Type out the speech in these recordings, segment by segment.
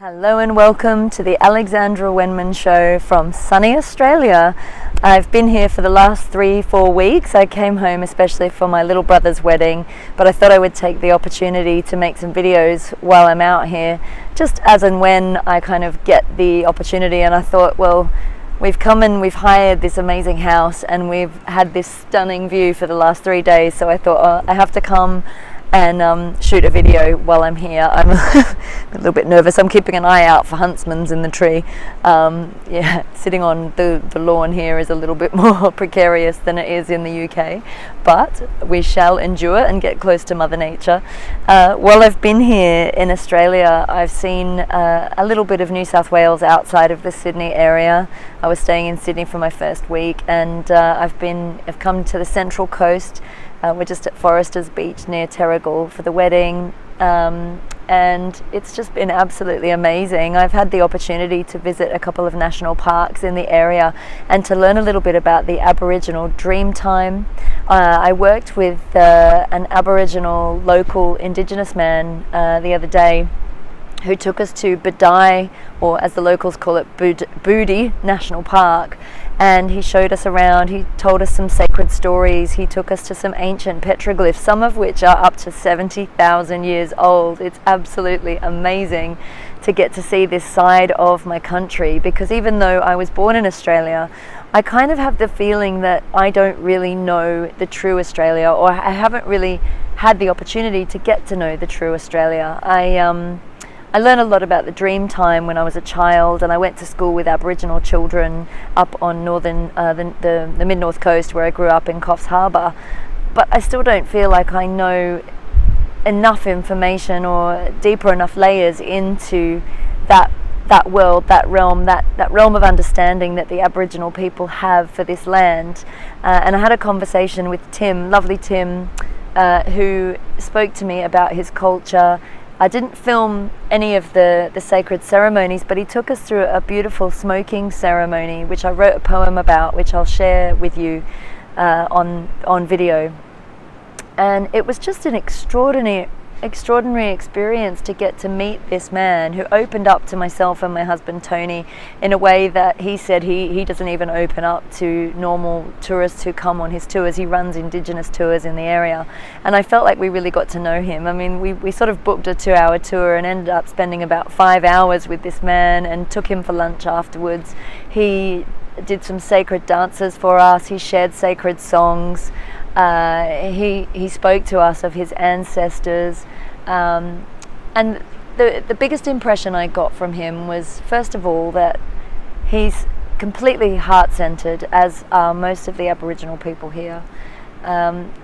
Hello and welcome to the Alexandra Wenman Show from sunny Australia. I've been here for the last 3-4 weeks. I came home especially for my little brother's wedding, but I thought I would take the opportunity to make some videos while I'm out here, just as and when I kind of get the opportunity. And I thought, well, we've come and we've hired this amazing house and we've had this stunning view for the last 3 days, so I thought, oh, I have to come and shoot a video while I'm here. I'm a little bit nervous. I'm keeping an eye out for huntsmen in the tree. Sitting on the lawn here is a little bit more precarious than it is in the UK, but we shall endure and get close to Mother Nature. While I've been here in Australia, I've seen a little bit of New South Wales outside of the Sydney area. I was staying in Sydney for my first week, and I've come to the Central Coast. We're just at Foresters Beach near Terrigal for the wedding, and it's just been absolutely amazing. I've had the opportunity to visit a couple of national parks in the area and to learn a little bit about the Aboriginal Dreamtime. I worked with an Aboriginal local Indigenous man the other day who took us to Budai, or as the locals call it, Boodie National Park, and he showed us around. He told us some sacred stories. He took us to some ancient petroglyphs, some of which are up to 70,000 years old. It's absolutely amazing to get to see this side of my country, because even though I was born in Australia, I kind of have the feeling that I don't really know the true Australia, or I haven't really had the opportunity to get to know the true Australia. I learned a lot about the Dreamtime when I was a child, and I went to school with Aboriginal children up on the mid-north coast where I grew up in Coffs Harbour, but I still don't feel like I know enough information or deeper enough layers into that world, that realm of understanding that the Aboriginal people have for this land. And I had a conversation with Tim, lovely Tim, who spoke to me about his culture. I didn't film any of the sacred ceremonies, but he took us through a beautiful smoking ceremony, which I wrote a poem about, which I'll share with you on video. And it was just an extraordinary experience to get to meet this man who opened up to myself and my husband Tony in a way that he said he doesn't even open up to normal tourists who come on his tours. He runs Indigenous tours in the area, and I felt like we really got to know him. I mean, we sort of booked a 2-hour tour and ended up spending about 5 hours with this man and took him for lunch afterwards. He did some sacred dances for us. He shared sacred songs. He spoke to us of his ancestors, and the biggest impression I got from him was, first of all, that he's completely heart-centered, as are most of the Aboriginal people here.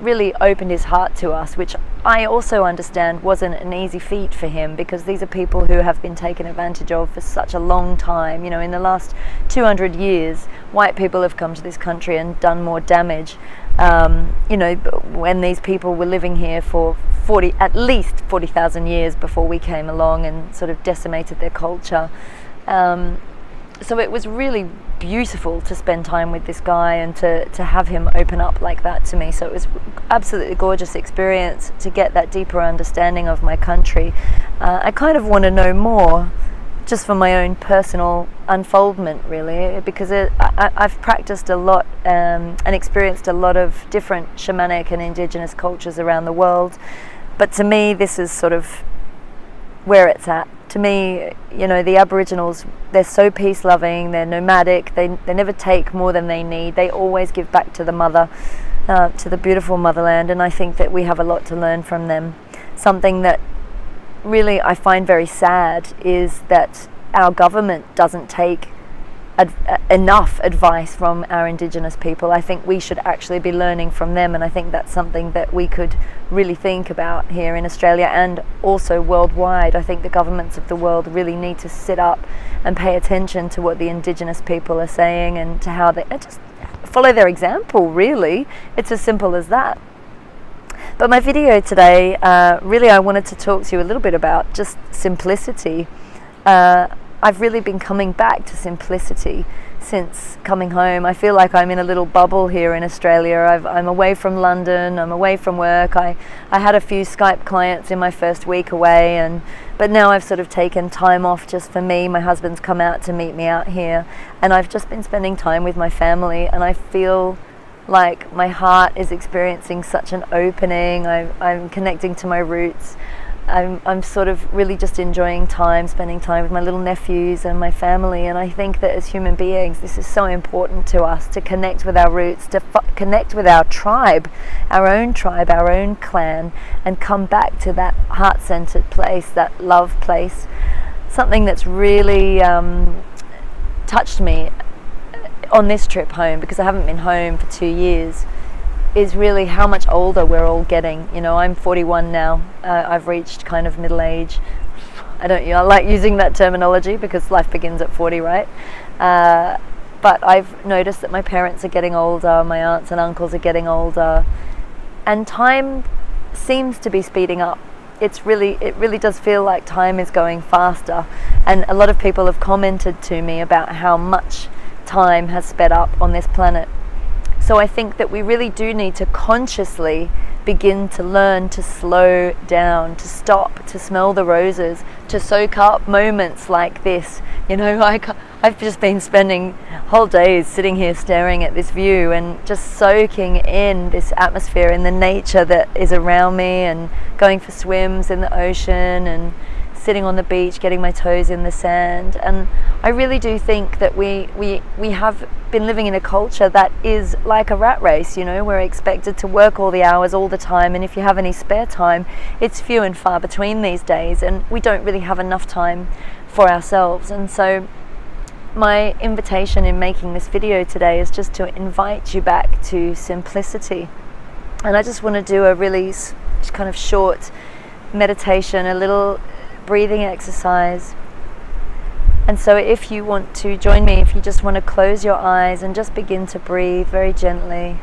Really opened his heart to us, which I also understand wasn't an easy feat for him, because these are people who have been taken advantage of for such a long time. You know, in the last 200 years, white people have come to this country and done more damage. When these people were living here for at least 40,000 years before we came along and sort of decimated their culture. So it was really beautiful to spend time with this guy and to have him open up like that to me. So it was absolutely gorgeous experience to get that deeper understanding of my country. I kind of want to know more, just for my own personal unfoldment, really, because I've practiced a lot and experienced a lot of different shamanic and Indigenous cultures around the world. But to me, this is sort of where it's at. To me, you know, the Aboriginals, they're so peace-loving, they're nomadic, they never take more than they need. They always give back to the mother, to the beautiful motherland, and I think that we have a lot to learn from them. Something that really I find very sad is that our government doesn't take enough advice from our Indigenous people. I think we should actually be learning from them, and I think that's something that we could really think about here in Australia and also worldwide. I think the governments of the world really need to sit up and pay attention to what the Indigenous people are saying, and to how they just follow their example, really. It's as simple as that. But my video today, really I wanted to talk to you a little bit about just simplicity. I've really been coming back to simplicity since coming home. I feel like I'm in a little bubble here in Australia. I'm away from London, I'm away from work. I had a few Skype clients in my first week away, but now I've sort of taken time off just for me. My husband's come out to meet me out here, and I've just been spending time with my family, and I feel like my heart is experiencing such an opening. I'm connecting to my roots. I'm sort of really just enjoying time, spending time with my little nephews and my family, and I think that as human beings this is so important to us, to connect with our roots, to connect with our tribe, our own clan, and come back to that heart-centered place, that love place. Something that's really touched me on this trip home, because I haven't been home for 2 years, is really how much older we're all getting. You know, I'm 41 now. I've reached kind of middle age. I like using that terminology because life begins at 40, right? But I've noticed that my parents are getting older, my aunts and uncles are getting older, and time seems to be speeding up. It really does feel like time is going faster, and a lot of people have commented to me about how much time has sped up on this planet. So I think that we really do need to consciously begin to learn to slow down, to stop, to smell the roses, to soak up moments like this. You know, I've just been spending whole days sitting here staring at this view and just soaking in this atmosphere and the nature that is around me, and going for swims in the ocean and sitting on the beach, getting my toes in the sand. And I really do think that we have been living in a culture that is like a rat race. You know, we're expected to work all the hours all the time, and if you have any spare time, it's few and far between these days, and we don't really have enough time for ourselves. And so my invitation in making this video today is just to invite you back to simplicity. And I just want to do a really kind of short meditation, a little breathing exercise. And so if you want to join me, if you just want to close your eyes and just begin to breathe very gently,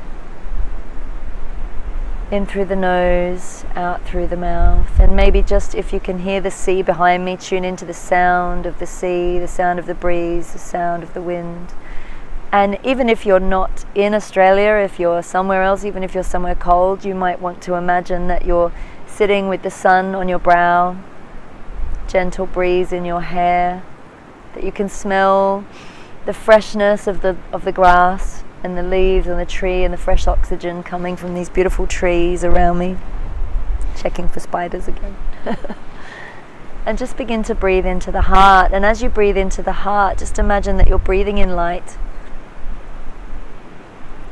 in through the nose, out through the mouth, and maybe just, if you can hear the sea behind me, tune into the sound of the sea, the sound of the breeze, the sound of the wind. And even if you're not in Australia, if you're somewhere else, even if you're somewhere cold, you might want to imagine that you're sitting with the sun on your brow, gentle breeze in your hair, that you can smell the freshness of the grass and the leaves and the tree, and the fresh oxygen coming from these beautiful trees around me. Checking for spiders again. And just begin to breathe into the heart. And as you breathe into the heart, just imagine that you're breathing in light,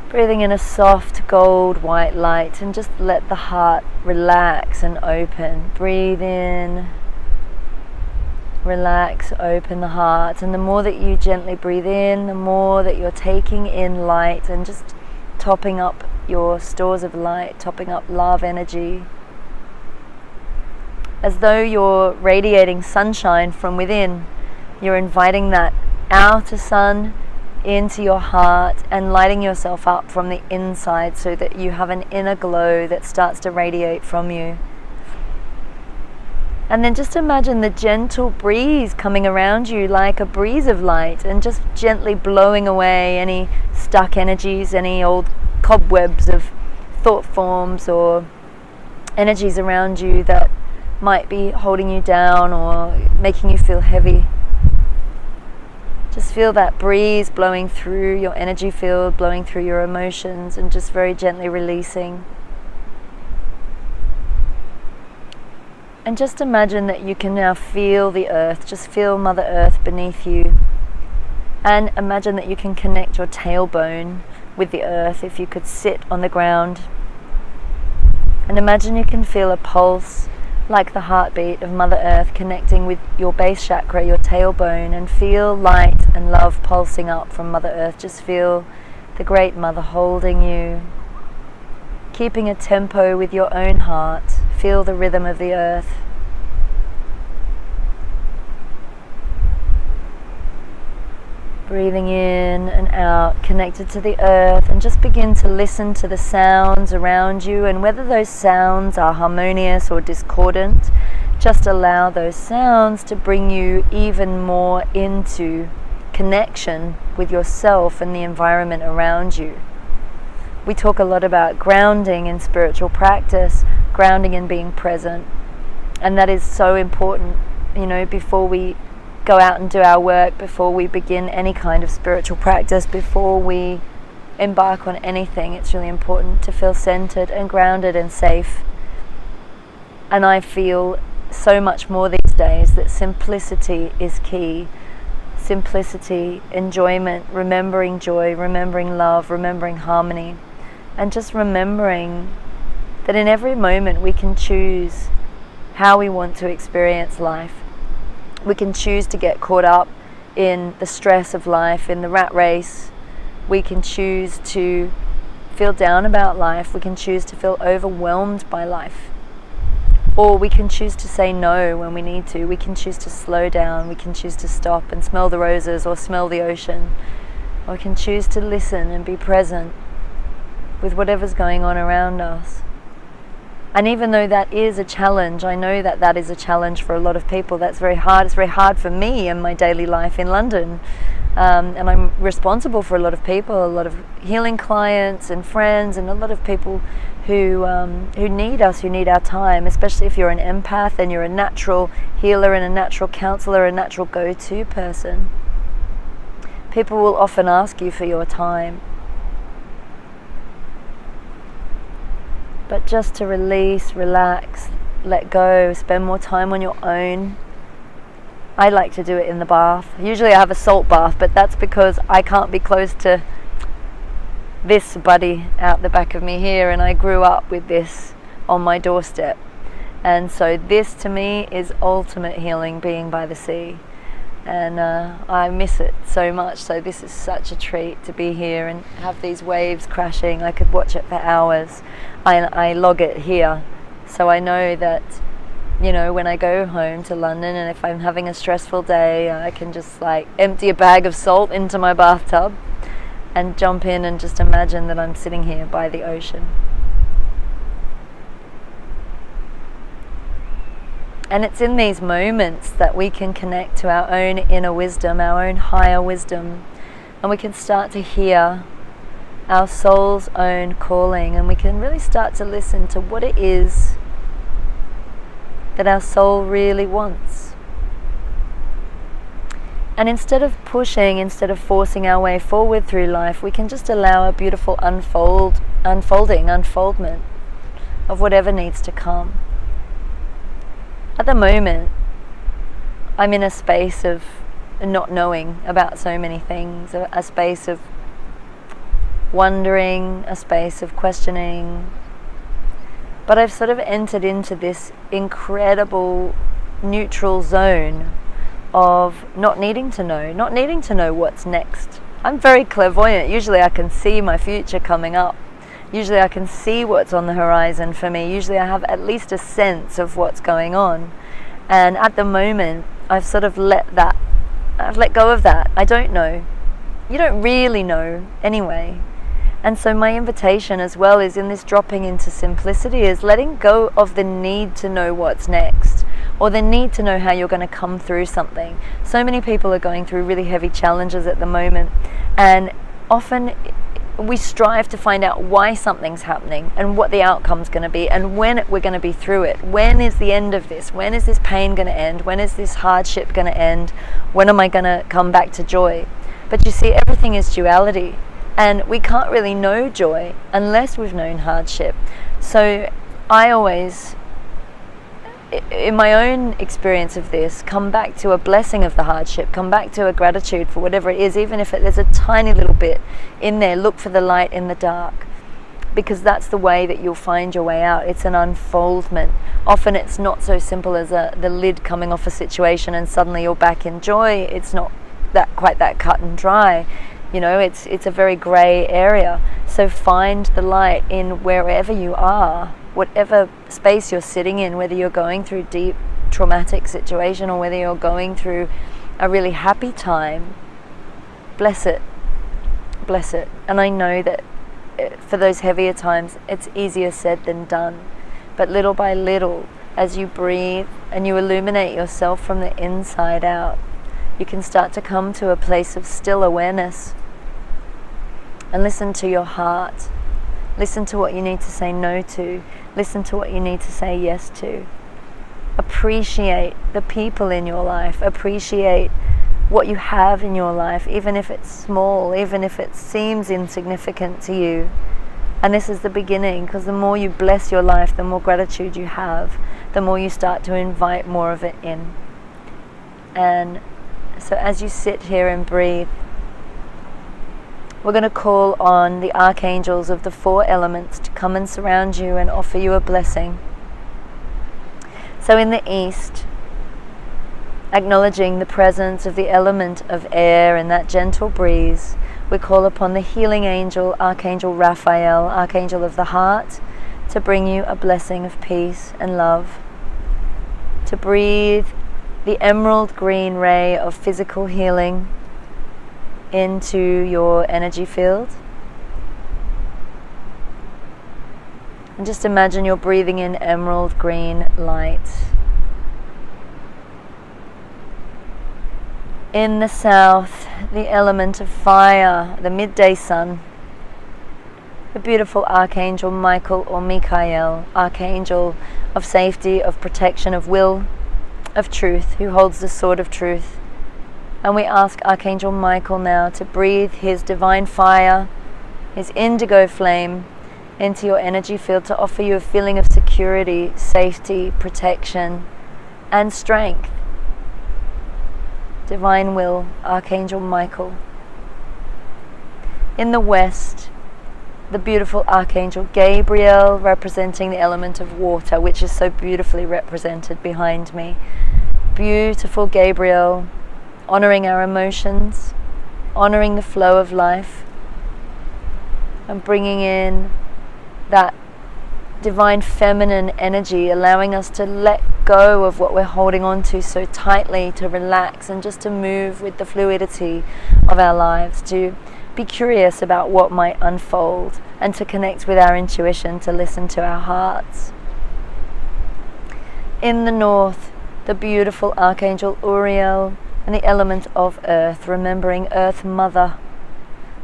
breathing in a soft gold white light, and just let the heart relax and open. Breathe in, relax, open the heart, and the more that you gently breathe in, the more that you're taking in light and just topping up your stores of light, topping up love energy, as though you're radiating sunshine from within. You're inviting that outer sun into your heart and lighting yourself up from the inside, so that you have an inner glow that starts to radiate from you. And then just imagine the gentle breeze coming around you like a breeze of light, and just gently blowing away any stuck energies, any old cobwebs of thought forms or energies around you that might be holding you down or making you feel heavy. Just feel that breeze blowing through your energy field, blowing through your emotions, and just very gently releasing. And just imagine that you can now feel the earth, just feel Mother Earth beneath you. And imagine that you can connect your tailbone with the earth if you could sit on the ground. And imagine you can feel a pulse like the heartbeat of Mother Earth connecting with your base chakra, your tailbone, and feel light and love pulsing up from Mother Earth. Just feel the Great Mother holding you, keeping a tempo with your own heart. Feel the rhythm of the earth. Breathing in and out, connected to the earth, and just begin to listen to the sounds around you, and whether those sounds are harmonious or discordant, just allow those sounds to bring you even more into connection with yourself and the environment around you. We talk a lot about grounding in spiritual practice, grounding in being present, and that is so important, before we go out and do our work, before we begin any kind of spiritual practice, before we embark on anything. It's really important to feel centered and grounded and safe. And I feel so much more these days that simplicity is key. Simplicity, enjoyment, remembering joy, remembering love, remembering harmony, and just remembering that in every moment we can choose how we want to experience life. We can choose to get caught up in the stress of life, in the rat race. We can choose to feel down about life. We can choose to feel overwhelmed by life. Or we can choose to say no when we need to. We can choose to slow down. We can choose to stop and smell the roses or smell the ocean. Or we can choose to listen and be present with whatever's going on around us. And even though that is a challenge, I know that that is a challenge for a lot of people. That's very hard. It's very hard for me in my daily life in London. And I'm responsible for a lot of people, a lot of healing clients and friends, and a lot of people who need us, who need our time, especially if you're an empath and you're a natural healer and a natural counselor, a natural go-to person. People will often ask you for your time. But just to release, relax, let go, spend more time on your own. I like to do it in the bath. Usually I have a salt bath, but that's because I can't be close to this buddy out the back of me here, and I grew up with this on my doorstep. And so this to me is ultimate healing, being by the sea. And I miss it so much. So this is such a treat to be here and have these waves crashing. I could watch it for hours. I log it here, so I know that, when I go home to London and if I'm having a stressful day, I can just empty a bag of salt into my bathtub and jump in and just imagine that I'm sitting here by the ocean. And it's in these moments that we can connect to our own inner wisdom, our own higher wisdom, and we can start to hear our soul's own calling, and we can really start to listen to what it is that our soul really wants. And instead of pushing, instead of forcing our way forward through life, we can just allow a beautiful unfoldment of whatever needs to come. At the moment, I'm in a space of not knowing about so many things, a space of wondering, a space of questioning. But I've sort of entered into this incredible neutral zone of not needing to know what's next. I'm very clairvoyant. Usually I can see my future coming up. Usually I can see what's on the horizon for me. Usually I have at least a sense of what's going on. And at the moment, I've sort of let go of that. I don't know. You don't really know anyway. And so my invitation as well is in this dropping into simplicity, is letting go of the need to know what's next, or the need to know how you're going to come through something. So many people are going through really heavy challenges at the moment, and often we strive to find out why something's happening and what the outcome's going to be and when we're going to be through it. When is the end of this? When is this pain going to end? When is this hardship going to end? When am I going to come back to joy? But you see, everything is duality. And we can't really know joy unless we've known hardship. So I always, in my own experience of this, come back to a blessing of the hardship, come back to a gratitude for whatever it is, even if there's a tiny little bit in there. Look for the light in the dark, because that's the way that you'll find your way out. It's an unfoldment. Often it's not so simple as the lid coming off a situation and suddenly you're back in joy. It's not quite that cut and dry. It's a very grey area. So find the light in wherever you are, whatever space you're sitting in, whether you're going through deep traumatic situation or whether you're going through a really happy time. Bless it. Bless it. And I know that for those heavier times, it's easier said than done. But little by little, as you breathe and you illuminate yourself from the inside out, you can start to come to a place of still awareness and listen to your heart. Listen to what you need to say no to. Listen to what you need to say yes to. Appreciate the people in your life. Appreciate what you have in your life, even if it's small, even if it seems insignificant to you. And this is the beginning, because the more you bless your life, the more gratitude you have, the more you start to invite more of it in. And so as you sit here and breathe, we're going to call on the archangels of the 4 elements to come and surround you and offer you a blessing. So in the east, acknowledging the presence of the element of air and that gentle breeze, we call upon the healing angel, Archangel Raphael, Archangel of the heart, to bring you a blessing of peace and love. To breathe the emerald green ray of physical healing into your energy field. And just imagine you're breathing in emerald green light. In the south, the element of fire, the midday sun, the beautiful Archangel Michael or Michael, Archangel of safety, of protection, of will, of truth, who holds the sword of truth. And we ask Archangel Michael now to breathe his divine fire, his indigo flame, into your energy field to offer you a feeling of security, safety, protection, and strength. Divine will, Archangel Michael. In the west, the beautiful Archangel Gabriel, representing the element of water, which is so beautifully represented behind me. Beautiful Gabriel, honoring our emotions, honoring the flow of life, and bringing in that divine feminine energy, allowing us to let go of what we're holding on to so tightly, to relax and just to move with the fluidity of our lives, to be curious about what might unfold and to connect with our intuition, to listen to our hearts. In the north, the beautiful Archangel Uriel and the element of earth, remembering Earth Mother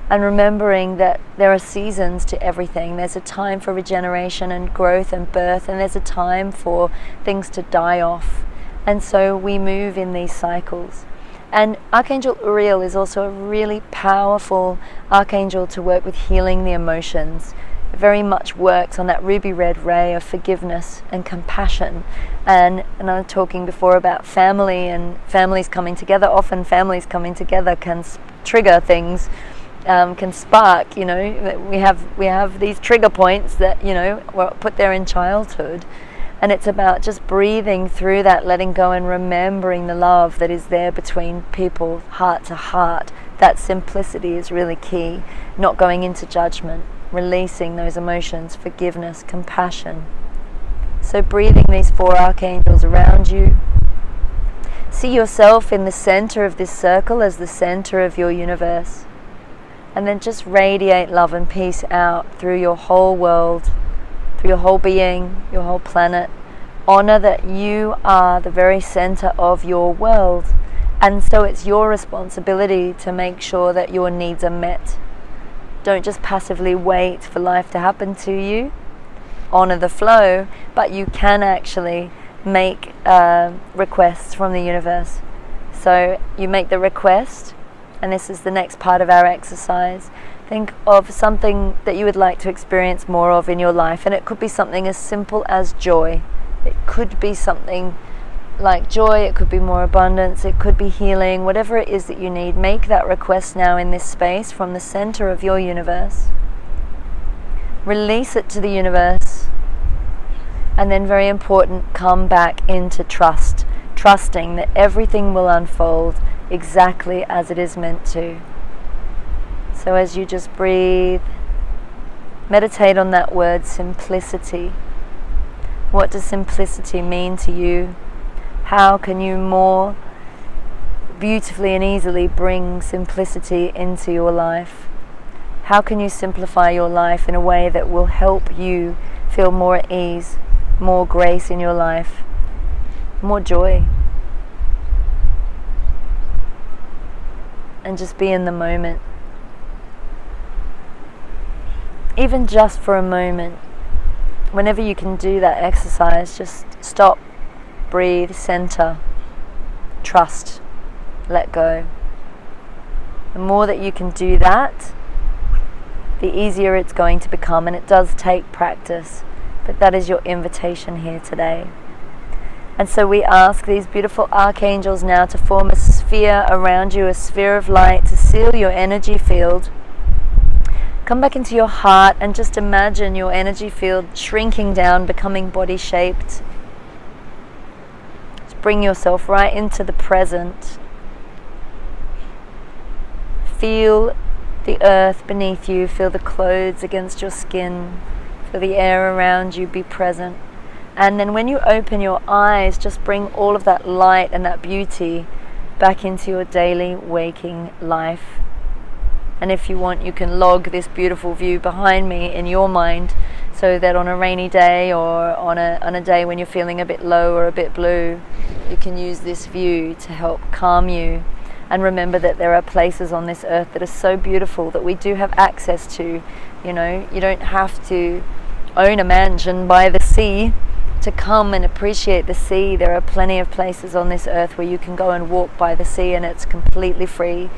and remembering that there are seasons to everything. There's a time for regeneration and growth and birth, and there's a time for things to die off. And so we move in these cycles. And Archangel Uriel is also a really powerful archangel to work with healing the emotions. It very much works on that ruby red ray of forgiveness and compassion. And I was talking before about family and families coming together. Often families coming together can trigger things, can spark, we have these trigger points that, were put there in childhood. And it's about just breathing through that, letting go and remembering the love that is there between people, heart to heart. That simplicity is really key. Not going into judgment, releasing those emotions, forgiveness, compassion. So breathing these 4 archangels around you. See yourself in the center of this circle as the center of your universe. And then just radiate love and peace out through your whole world, through your whole being, your whole planet. Honor that you are the very center of your world. And so it's your responsibility to make sure that your needs are met. Don't just passively wait for life to happen to you. Honor the flow, but you can actually make requests from the universe. So you make the request, and this is the next part of our exercise. Think of something that you would like to experience more of in your life, and it could be something as simple as joy. It could be something like joy, it could be more abundance, it could be healing, whatever it is that you need. Make that request now in this space from the center of your universe. Release it to the universe, and then, very important, come back into trust, trusting that everything will unfold exactly as it is meant to. So as you just breathe, meditate on that word simplicity. What does simplicity mean to you? How can you more beautifully and easily bring simplicity into your life? How can you simplify your life in a way that will help you feel more at ease, more grace in your life, more joy. And just be in the moment. Even just for a moment. Whenever you can do that exercise, just stop, breathe, center, trust, let go. The more that you can do that, the easier it's going to become, and it does take practice, but that is your invitation here today. And so we ask these beautiful archangels now to form a sphere around you, a sphere of light, to seal your energy field. Come back into your heart and just imagine your energy field shrinking down, becoming body-shaped. Just bring yourself right into the present. Feel the earth beneath you, feel the clothes against your skin, feel the air around you, be present. And then when you open your eyes, just bring all of that light and that beauty back into your daily waking life. And if you want, you can log this beautiful view behind me in your mind, so that on a rainy day or on a day when you're feeling a bit low or a bit blue, you can use this view to help calm you. And remember that there are places on this earth that are so beautiful that we do have access to. You know, you don't have to own a mansion by the sea to come and appreciate the sea. There are plenty of places on this earth where you can go and walk by the sea, and it's completely free.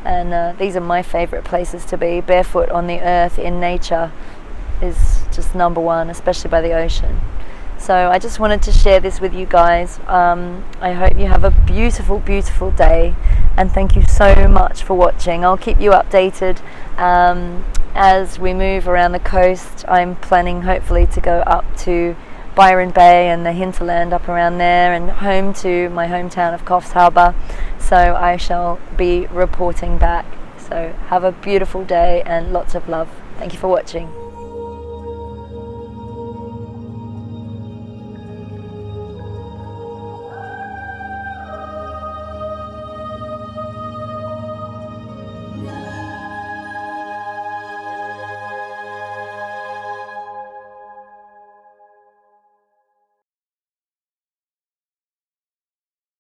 And these are my favorite places to be. Barefoot on the earth in nature is just number one, especially by the ocean. So I just wanted to share this with you guys. I hope you have a beautiful, beautiful day, and thank you so much for watching. I'll keep you updated as we move around the coast. I'm planning hopefully to go up to Byron Bay and the hinterland up around there, and home to my hometown of Coffs Harbour. So I shall be reporting back. So have a beautiful day and lots of love. Thank you for watching.